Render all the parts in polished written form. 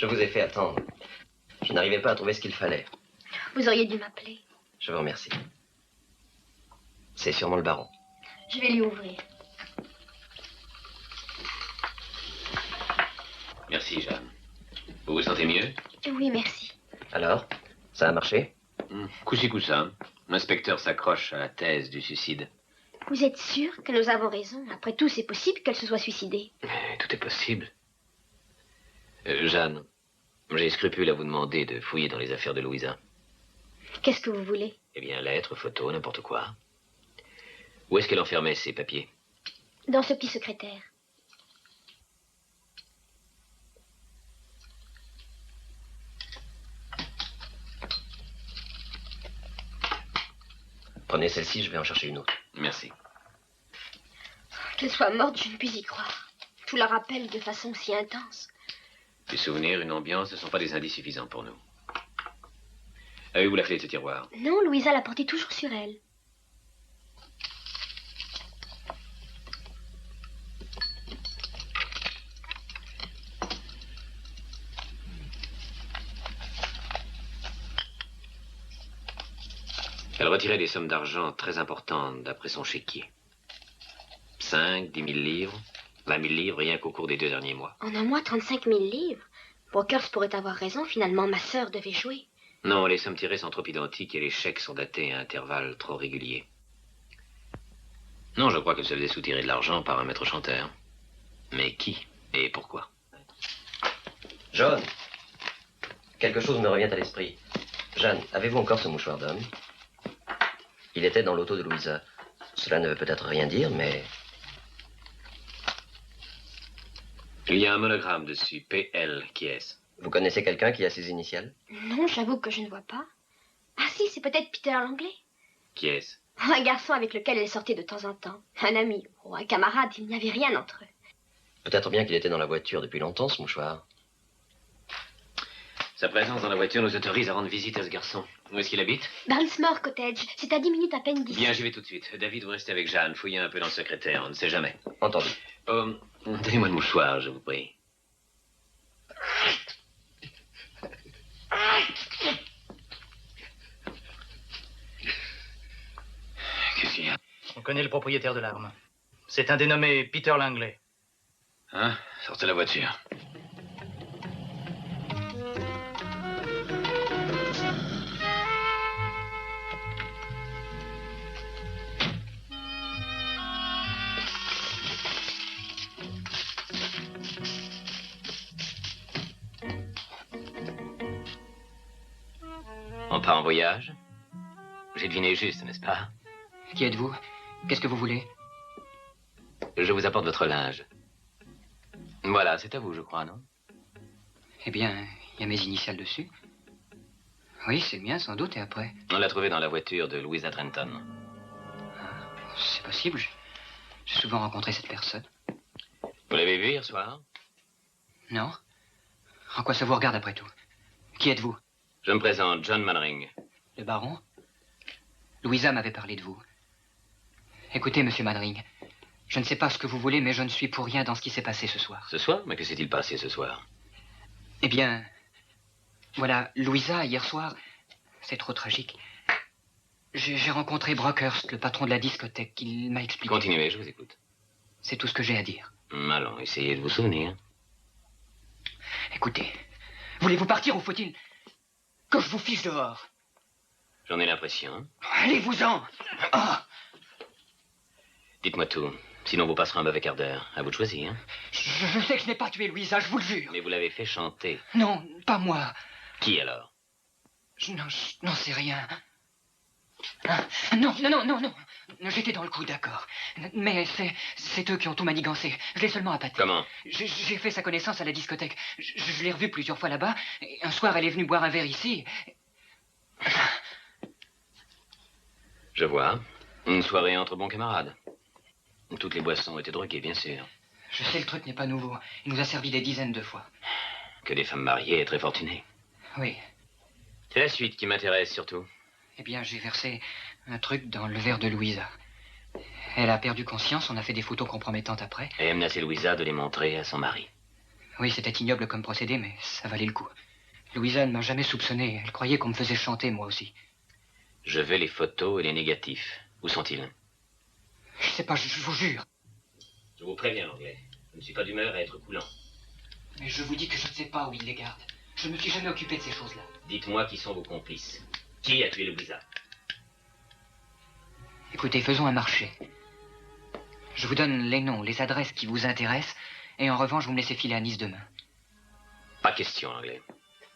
Je vous ai fait attendre. Je n'arrivais pas à trouver ce qu'il fallait. Vous auriez dû m'appeler. Je vous remercie. C'est sûrement le baron. Je vais lui ouvrir. Merci, Jeanne. Vous vous sentez mieux? Oui, merci. Alors, ça a marché? Coup-ci, coup-ça. L'inspecteur s'accroche à la thèse du suicide. Vous êtes sûr que nous avons raison? Après tout, c'est possible qu'elle se soit suicidée. Mais tout est possible. Jeanne, j'ai scrupule à vous demander de fouiller dans les affaires de Louisa. Qu'est-ce que vous voulez? Eh bien, lettres, photos, n'importe quoi. Où est-ce qu'elle enfermait ces papiers? Dans ce petit secrétaire. Prenez celle-ci, je vais en chercher une autre. Merci. Qu'elle soit morte, je ne puis y croire. Tout la rappelle de façon si intense. Des souvenirs, une ambiance ne sont pas des indices suffisants pour nous. Avez-vous la clé de ce tiroir? Non, Louisa la portait toujours sur elle. Elle retirait des sommes d'argent très importantes d'après son chéquier. 5, 10 000 livres, 20 000 livres rien qu'au cours des 2 derniers mois. En un mois, 35 000 livres. Brokers pourrait avoir raison. Finalement, ma sœur devait jouer. Non, les sommes tirées sont trop identiques et les chèques sont datés à intervalles trop réguliers. Non, je crois qu'elle se faisait soutirer de l'argent par un maître chanteur. Mais qui et pourquoi? John, quelque chose me revient à l'esprit. Jeanne, avez-vous encore ce mouchoir d'homme? Il était dans l'auto de Louisa. Cela ne veut peut-être rien dire, mais... Il y a un monogramme dessus, PL, qui est-ce? Vous connaissez quelqu'un qui a ces initiales? Non, j'avoue que je ne vois pas. Ah si, c'est peut-être Peter Langlais. Qui est-ce? Un garçon avec lequel elle sortait de temps en temps. Un ami ou un camarade, il n'y avait rien entre eux. Peut-être bien qu'il était dans la voiture depuis longtemps, ce mouchoir. Sa présence dans la voiture nous autorise à rendre visite à ce garçon. Où est-ce qu'il habite? Barnsmore Cottage, c'est à 10 minutes à peine d'ici. Bien, j'y vais tout de suite. David, vous restez avec Jeanne. Fouillez un peu dans le secrétaire, on ne sait jamais. Entendu. Donnez-moi le mouchoir, je vous prie. Qu'est-ce qu'il y a? On connaît le propriétaire de l'arme. C'est un dénommé Peter Langlais. Hein? Sortez la voiture. On part en voyage? J'ai deviné juste, n'est-ce pas? Qui êtes-vous? Qu'est-ce que vous voulez? Je vous apporte votre linge. Voilà, c'est à vous, je crois, non? Eh bien, il y a mes initiales dessus. Oui, c'est le mien, sans doute, et après? On l'a trouvé dans la voiture de Louisa Trenton. C'est possible. J'ai souvent rencontré cette personne. Vous l'avez vue hier soir? Non? En quoi ça vous regarde, après tout? Qui êtes-vous? Je me présente, John Mannering. Le baron? Louisa m'avait parlé de vous. Écoutez, monsieur Mannering, je ne sais pas ce que vous voulez, mais je ne suis pour rien dans ce qui s'est passé ce soir. Ce soir? Mais que s'est-il passé ce soir? Eh bien, voilà, Louisa, hier soir, c'est trop tragique. J'ai rencontré Brockhurst, le patron de la discothèque. Il m'a expliqué. Continuez, je vous écoute. C'est tout ce que j'ai à dire. Allons, essayez de vous souvenir. Écoutez, voulez-vous partir ou faut-il que je vous fiche dehors? J'en ai l'impression. Allez-vous-en! Oh! Dites-moi tout. Sinon, vous passerez un mauvais quart d'heure. À vous de choisir. Je sais que je n'ai pas tué Louisa, je vous le jure. Mais vous l'avez fait chanter. Non, pas moi. Qui alors? Je n'en sais rien. Ah, non. J'étais dans le coup, d'accord. Mais c'est eux qui ont tout manigancé. Je l'ai seulement appâté. Comment? J'ai fait sa connaissance à la discothèque. Je l'ai revue plusieurs fois là-bas. Et un soir, elle est venue boire un verre ici. Je vois. Une soirée entre bons camarades. Toutes les boissons étaient droguées, bien sûr. Je sais, le truc n'est pas nouveau. Il nous a servi des dizaines de fois. Que des femmes mariées et très fortunées. Oui. C'est la suite qui m'intéresse, surtout. Eh bien, j'ai versé un truc dans le verre de Louisa. Elle a perdu conscience, on a fait des photos compromettantes après. Et elle menacé Louisa de les montrer à son mari. Oui, c'était ignoble comme procédé, mais ça valait le coup. Louisa ne m'a jamais soupçonné. Elle croyait qu'on me faisait chanter, moi aussi. Je veux les photos et les négatifs. Où sont-ils? Je sais pas, je vous jure. Je vous préviens, l'anglais. Je ne suis pas d'humeur à être coulant. Mais je vous dis que je ne sais pas où il les garde. Je ne me suis jamais occupé de ces choses-là. Dites-moi qui sont vos complices. Qui a tué Louisa? Écoutez, faisons un marché. Je vous donne les noms, les adresses qui vous intéressent, et en revanche, vous me laissez filer à Nice demain. Pas question, anglais.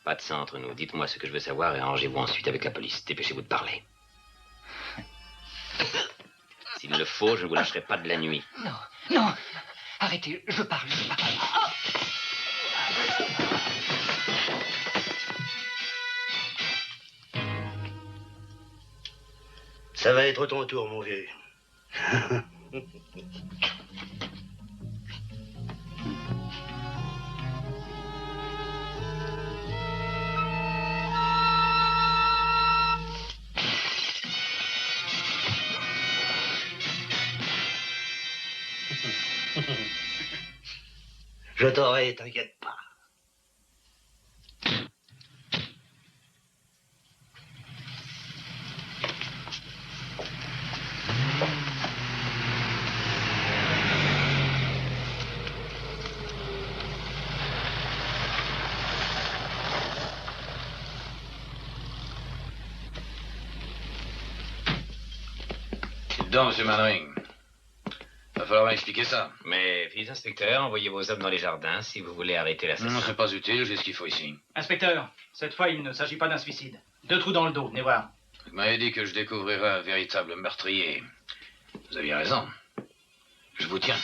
Pas de ça entre nous. Dites-moi ce que je veux savoir et arrangez-vous ensuite avec la police. Dépêchez-vous de parler. S'il le faut, je ne vous lâcherai pas de la nuit. Non, non. Arrêtez, je parle. Ça va être ton tour, mon vieux. Je t'aurai, t'inquiète pas. Dites donc, monsieur Mannering. Va falloir m'expliquer ça. Mais, fils inspecteur, envoyez vos hommes dans les jardins si vous voulez arrêter l'assassin. Non, c'est pas utile, j'ai ce qu'il faut ici. Inspecteur, cette fois, il ne s'agit pas d'un suicide. 2 trous dans le dos, venez voir. Vous m'avez dit que je découvrirais un véritable meurtrier. Vous aviez raison. Je vous tiens.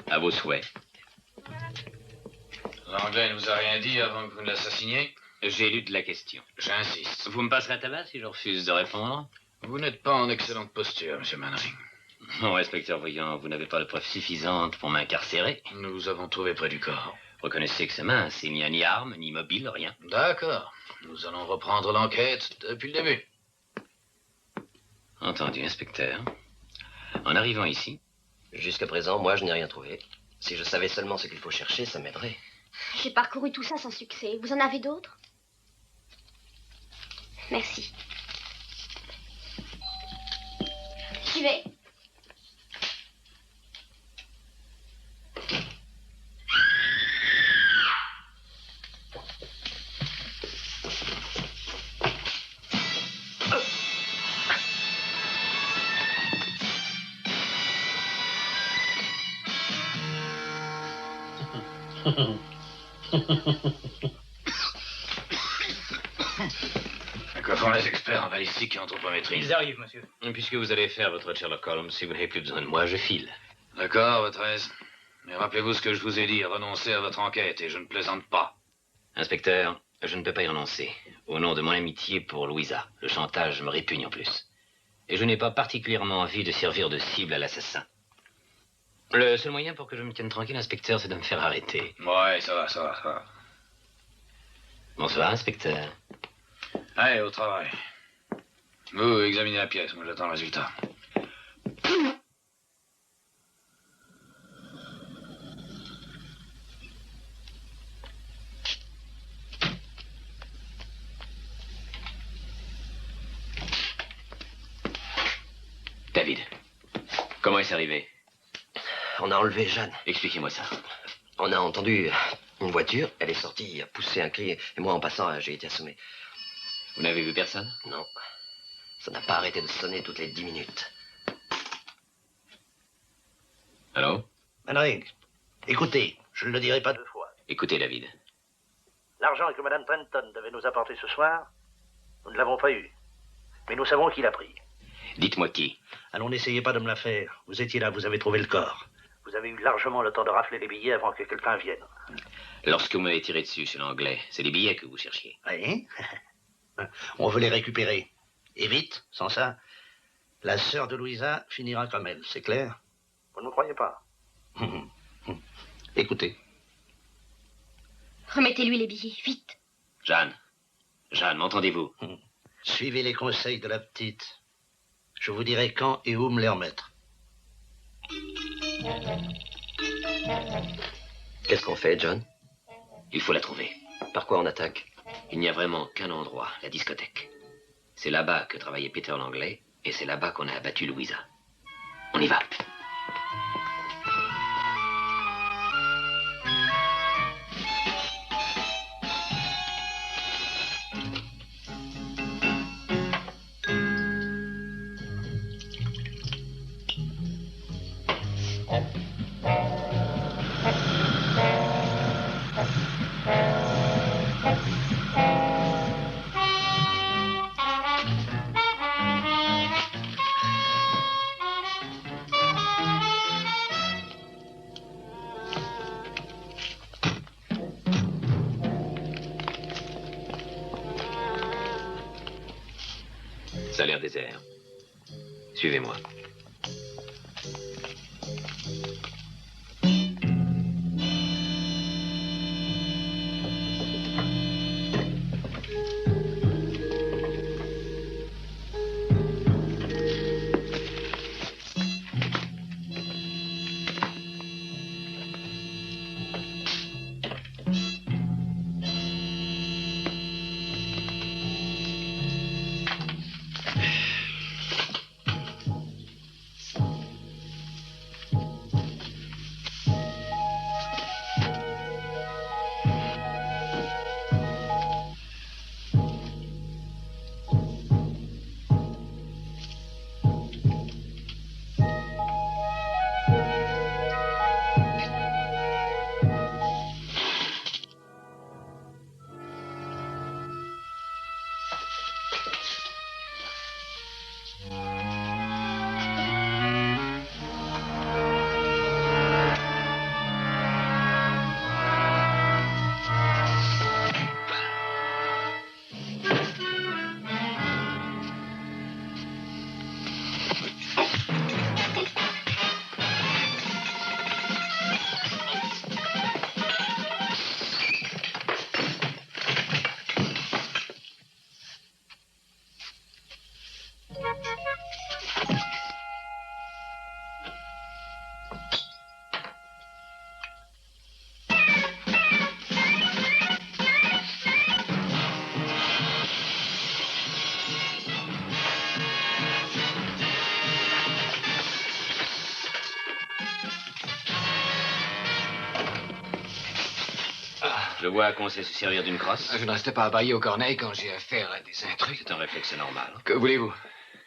À vos souhaits. L'anglais ne vous a rien dit avant que vous ne l'assassiniez? J'ai lu de la question. J'insiste. Vous me passerez la tabac si je refuse de répondre? Vous n'êtes pas en excellente posture, monsieur Mannering. Non, inspecteur, voyons, vous n'avez pas de preuves suffisantes pour m'incarcérer. Nous avons trouvé près du corps. Reconnaissez que c'est mince, il n'y a ni arme, ni mobile, rien. D'accord. Nous allons reprendre l'enquête depuis le début. Entendu, inspecteur. En arrivant ici, Jusqu'à présent, moi, je n'ai rien trouvé. Si je savais seulement ce qu'il faut chercher, ça m'aiderait. J'ai parcouru tout ça sans succès. Vous en avez d'autres? Merci. J'y vais. Que font les experts en balistique et anthropométrie? Ils arrivent, monsieur. puisque vous allez faire votre Sherlock Holmes, si vous n'avez plus besoin de moi, je file. D'accord, votre aise. Mais rappelez-vous ce que je vous ai dit, renoncez à votre enquête, et je ne plaisante pas. Inspecteur, je ne peux pas y renoncer. Au nom de mon amitié pour Louisa, le chantage me répugne en plus. Et je n'ai pas particulièrement envie de servir de cible à l'assassin. Le seul moyen pour que je me tienne tranquille, inspecteur, c'est de me faire arrêter. Ouais, ça va. Bonsoir, inspecteur. Allez, au travail. Vous, examinez la pièce, moi j'attends le résultat. David, comment est-ce arrivé? On a enlevé Jeanne. Expliquez-moi ça. On a entendu une voiture. Elle est sortie, a poussé un cri. Et moi, en passant, j'ai été assommé. Vous n'avez vu personne? Non. Ça n'a pas arrêté de sonner toutes les 10 minutes. Allô? Mannering, écoutez, je ne le dirai pas 2 fois. Écoutez, David. L'argent que Madame Trenton devait nous apporter ce soir, nous ne l'avons pas eu. Mais nous savons qui l'a pris. Dites-moi qui. Allons, n'essayez pas de me la faire. Vous étiez là, vous avez trouvé le corps. Vous avez eu largement le temps de rafler les billets avant que quelqu'un vienne. Lorsque vous m'avez tiré dessus chez l'anglais, c'est les billets que vous cherchiez. Oui. On veut les récupérer. Et vite, sans ça, la sœur de Louisa finira comme elle, c'est clair? Vous ne me croyez pas? Écoutez. Remettez-lui les billets, vite. Jeanne, m'entendez-vous? Suivez les conseils de la petite. Je vous dirai quand et où me les remettre. Qu'est-ce qu'on fait, John? Il faut la trouver. Par quoi on attaque? Il n'y a vraiment qu'un endroit, la discothèque. C'est là-bas que travaillait Peter Langlais, et c'est là-bas qu'on a abattu Louisa. On y va. Ça a l'air désert. Suivez-moi. Je vois qu'on sait se servir d'une crosse. Je ne reste pas abaillé au corneille quand j'ai affaire à des intrus. C'est un réflexe normal. Que voulez-vous?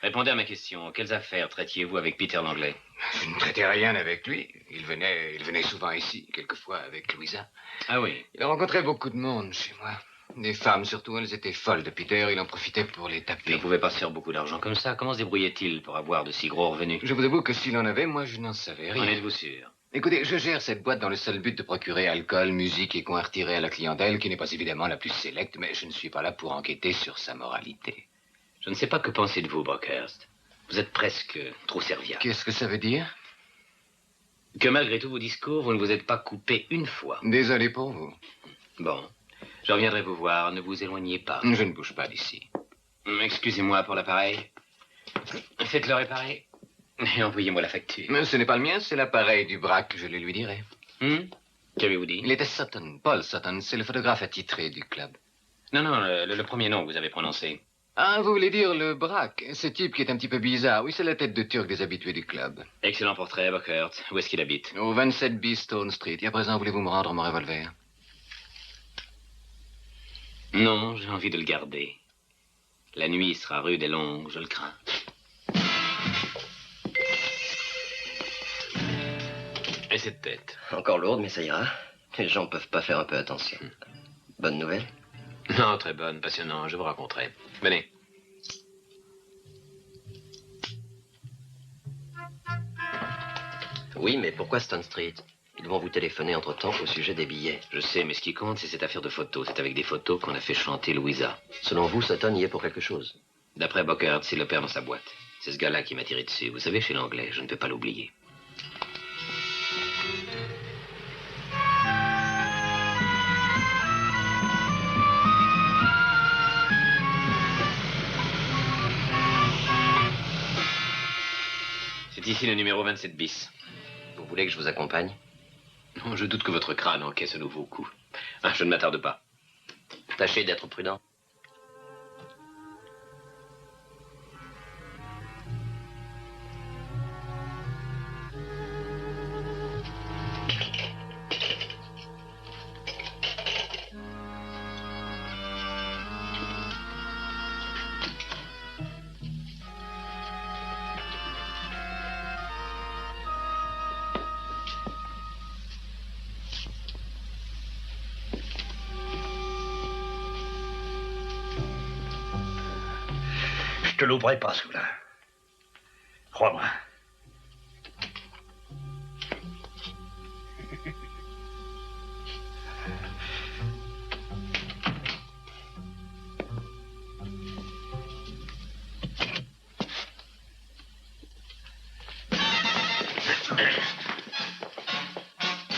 Répondez à ma question. Quelles affaires traitiez-vous avec Peter Langlais? Je ne traitais rien avec lui. Il venait souvent ici, quelquefois avec Louisa. Ah oui. Il a rencontré beaucoup de monde chez moi. Des femmes surtout, elles étaient folles de Peter. Il en profitait pour les Il taper. ne pouvait pas se faire beaucoup d'argent comme ça. Comment se débrouillait-il pour avoir de si gros revenus? Je vous avoue que s'il en avait, moi, je n'en savais rien. En êtes-vous sûr? Écoutez, je gère cette boîte dans le seul but de procurer alcool, musique et coins retirés à la clientèle, qui n'est pas évidemment la plus sélecte, mais je ne suis pas là pour enquêter sur sa moralité. Je ne sais pas que penser de vous, Brockhurst. Vous êtes presque trop serviable. Qu'est-ce que ça veut dire? Que malgré tous vos discours, vous ne vous êtes pas coupé une fois. Désolé pour vous. Bon, je reviendrai vous voir. Ne vous éloignez pas. Je ne bouge pas d'ici. Excusez-moi pour l'appareil. Faites-le réparer. Et envoyez-moi la facture. Mais ce n'est pas le mien, c'est l'appareil du braque, je le lui dirai. Qu'avez-vous dit? Il était Sutton, Paul Sutton, c'est le photographe attitré du club. Non, le premier nom que vous avez prononcé. Ah, vous voulez dire le braque? Ce type qui est un petit peu bizarre. Oui, c'est la tête de turc des habitués du club. Excellent portrait, Brockhurst. Où est-ce qu'il habite? Au 27B Stone Street. Et à présent, voulez-vous me rendre mon revolver? Non, j'ai envie de le garder. La nuit sera rude et longue, je le crains. Et cette tête? Encore lourde, mais ça ira. Les gens peuvent pas faire un peu attention. Bonne nouvelle? Non, très bonne, passionnant, je vous raconterai. Venez. Oui, mais pourquoi Stone Street? Ils vont vous téléphoner entre-temps au sujet des billets. Je sais, mais ce qui compte, c'est cette affaire de photos. C'est avec des photos qu'on a fait chanter Louisa. Selon vous, Sutton y est pour quelque chose? D'après Brockhurst, c'est le père dans sa boîte. C'est ce gars-là qui m'a tiré dessus. Vous savez, chez l'anglais, je ne peux pas l'oublier. C'est ici le numéro 27 bis. Vous voulez que je vous accompagne? Non, je doute que votre crâne encaisse un nouveau coup. Ah, je ne m'attarde pas. Tâchez d'être prudent. Je te l'ouvrirai pas, ce là. Crois-moi.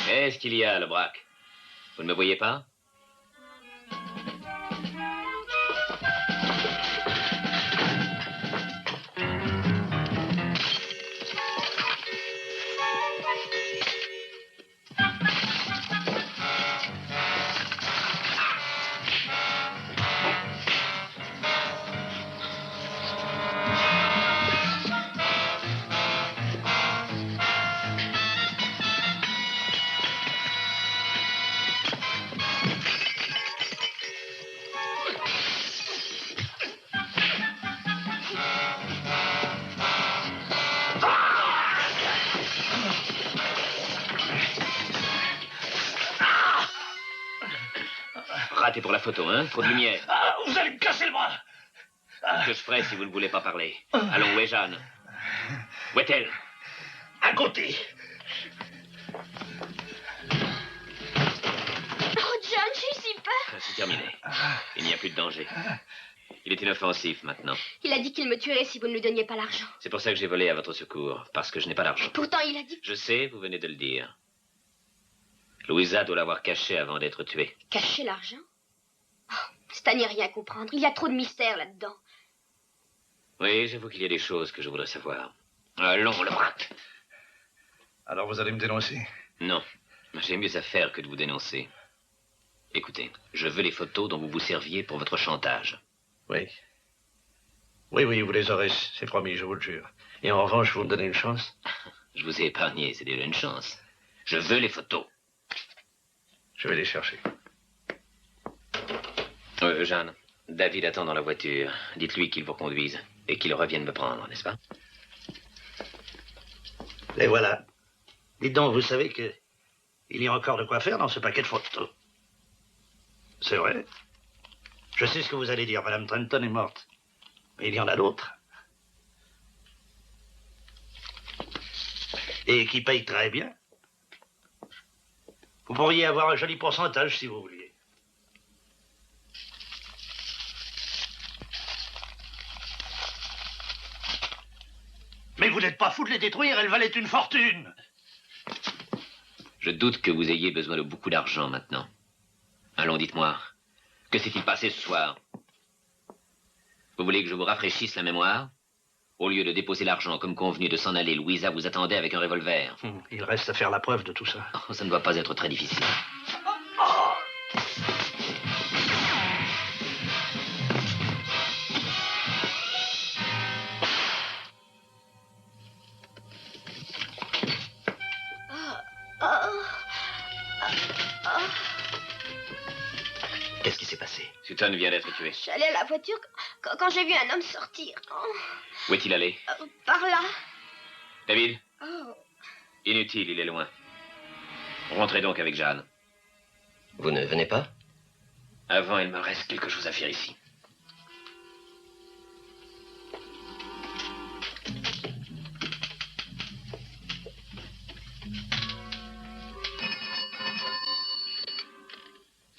Qu'est-ce qu'il y a, le braque? Vous ne me voyez pas? Raté pour la photo, hein? Trop de lumière. Ah, vous allez me casser le bras. Qu'est-ce que je ferai si vous ne voulez pas parler? Allons, où est Jeanne? Où est-elle? À côté. Oh, John, j'ai si peur. C'est terminé. Il n'y a plus de danger. Il est inoffensif maintenant. Il a dit qu'il me tuerait si vous ne lui donniez pas l'argent. C'est pour ça que j'ai volé à votre secours, parce que je n'ai pas d'argent. Pourtant, il a dit... Je sais, vous venez de le dire. Louisa doit l'avoir caché avant d'être tuée. Cacher l'argent? Oh, c'est à n'y rien comprendre. Il y a trop de mystère là-dedans. Oui, j'avoue qu'il y a des choses que je voudrais savoir. Allons, le braque. Alors vous allez me dénoncer? Non, j'ai mieux à faire que de vous dénoncer. Écoutez, je veux les photos dont vous vous serviez pour votre chantage. Oui. Oui, vous les aurez, c'est promis, je vous le jure. Et en revanche, vous me donnez une chance? Je vous ai épargné, c'est déjà une chance. Je veux les photos. Je vais les chercher. Jeanne, David attend dans la voiture. Dites-lui qu'il vous conduise et qu'il revienne me prendre, n'est-ce pas? Et voilà. Dites donc, vous savez que il y a encore de quoi faire dans ce paquet de photos. C'est vrai. Je sais ce que vous allez dire. Madame Trenton est morte. Mais il y en a d'autres. Et qui payent très bien. Vous pourriez avoir un joli pourcentage si vous vouliez. Mais vous n'êtes pas fou de les détruire, elles valaient une fortune. Je doute que vous ayez besoin de beaucoup d'argent maintenant. Allons, dites-moi, que s'est-il passé ce soir? Vous voulez que je vous rafraîchisse la mémoire? Au lieu de déposer l'argent comme convenu de s'en aller, Louisa vous attendait avec un revolver. Il reste à faire la preuve de tout ça. Oh, ça ne doit pas être très difficile. Qu'est-ce qui s'est passé? Sutton vient d'être tué. J'allais à la voiture quand j'ai vu un homme sortir. Oh, Où est-il allé? par là. David? Oh. Inutile, il est loin. Rentrez donc avec Jeanne. Vous ne venez pas? Avant, il me reste quelque chose à faire ici.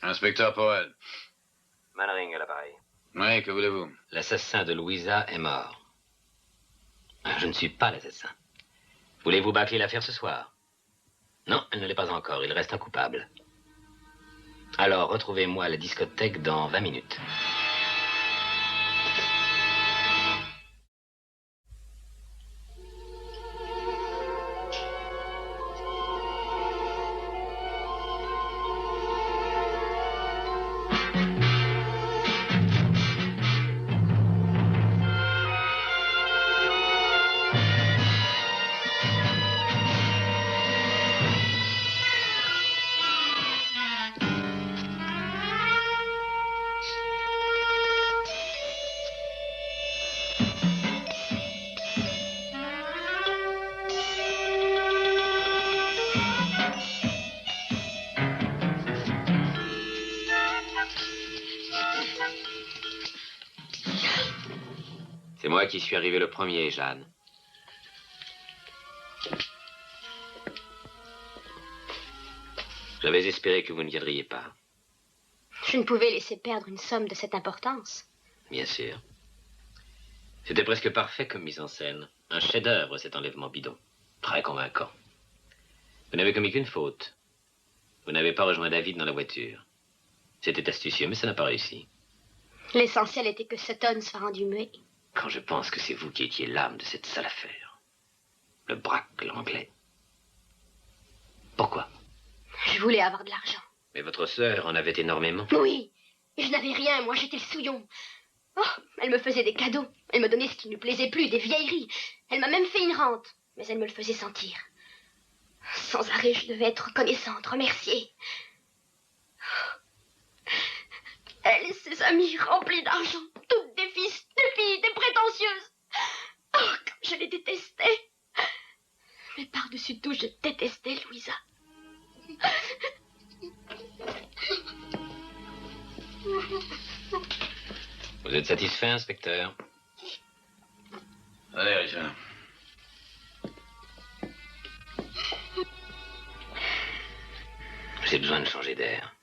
Inspecteur Powell. Mannering à l'appareil. Oui, que voulez-vous? L'assassin de Louisa est mort. Je ne suis pas l'assassin. Voulez-vous bâcler l'affaire ce soir? Non, elle ne l'est pas encore. Il reste un coupable. Alors, retrouvez-moi à la discothèque dans 20 minutes. C'est moi qui suis arrivé le premier, Jeanne. J'avais espéré que vous ne viendriez pas. Je ne pouvais laisser perdre une somme de cette importance. Bien sûr. C'était presque parfait comme mise en scène. Un chef-d'œuvre, cet enlèvement bidon. Très convaincant. Vous n'avez commis qu'une faute. Vous n'avez pas rejoint David dans la voiture. C'était astucieux, mais ça n'a pas réussi. L'essentiel était que Sutton soit rendu muet. Quand je pense que c'est vous qui étiez l'âme de cette sale affaire. Le braque l'anglais. Pourquoi? Je voulais avoir de l'argent. Mais votre sœur en avait énormément. Oui, et je n'avais rien, moi j'étais le souillon. Oh, elle me faisait des cadeaux. Elle me donnait ce qui ne lui plaisait plus, des vieilleries. Elle m'a même fait une rente, mais elle me le faisait sentir. Sans arrêt, je devais être reconnaissante, remerciée. Elle et ses amis remplis d'argent, toutes des filles stupides et prétentieuses. Oh, comme je les détestais. Mais par-dessus tout, je détestais Louisa. Vous êtes satisfait, inspecteur? Allez, Richard. J'ai besoin de changer d'air.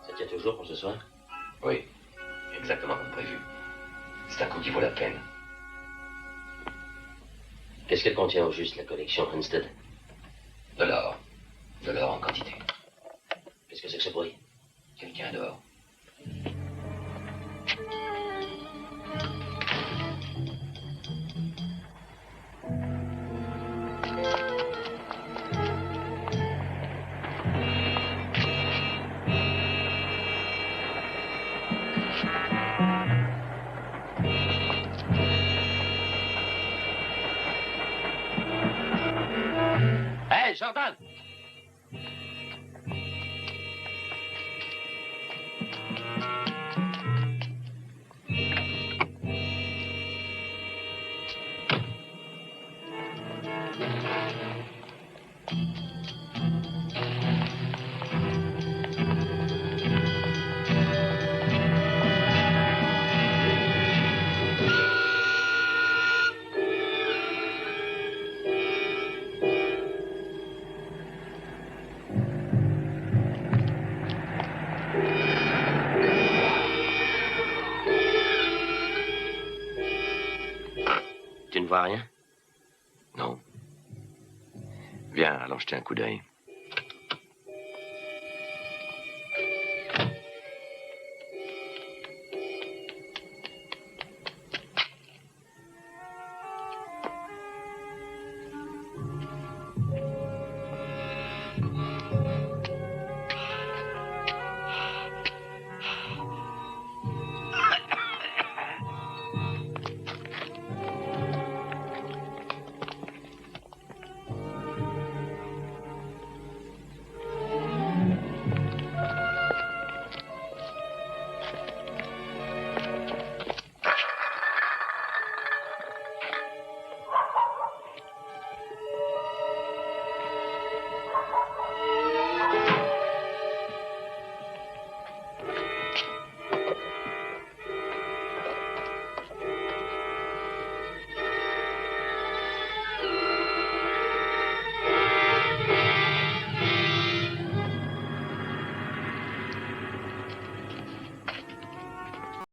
Ça tient toujours pour ce soir? Oui, exactement comme prévu. C'est un coup qui vaut la peine. Qu'est-ce qu'elle contient au juste, la collection Hunstead? De l'or. De l'or en quantité. Qu'est-ce que c'est que ce bruit? Quelqu'un dehors. Hé, Jordan! Tu ne vois rien? Non. Viens, allons jeter un coup d'œil.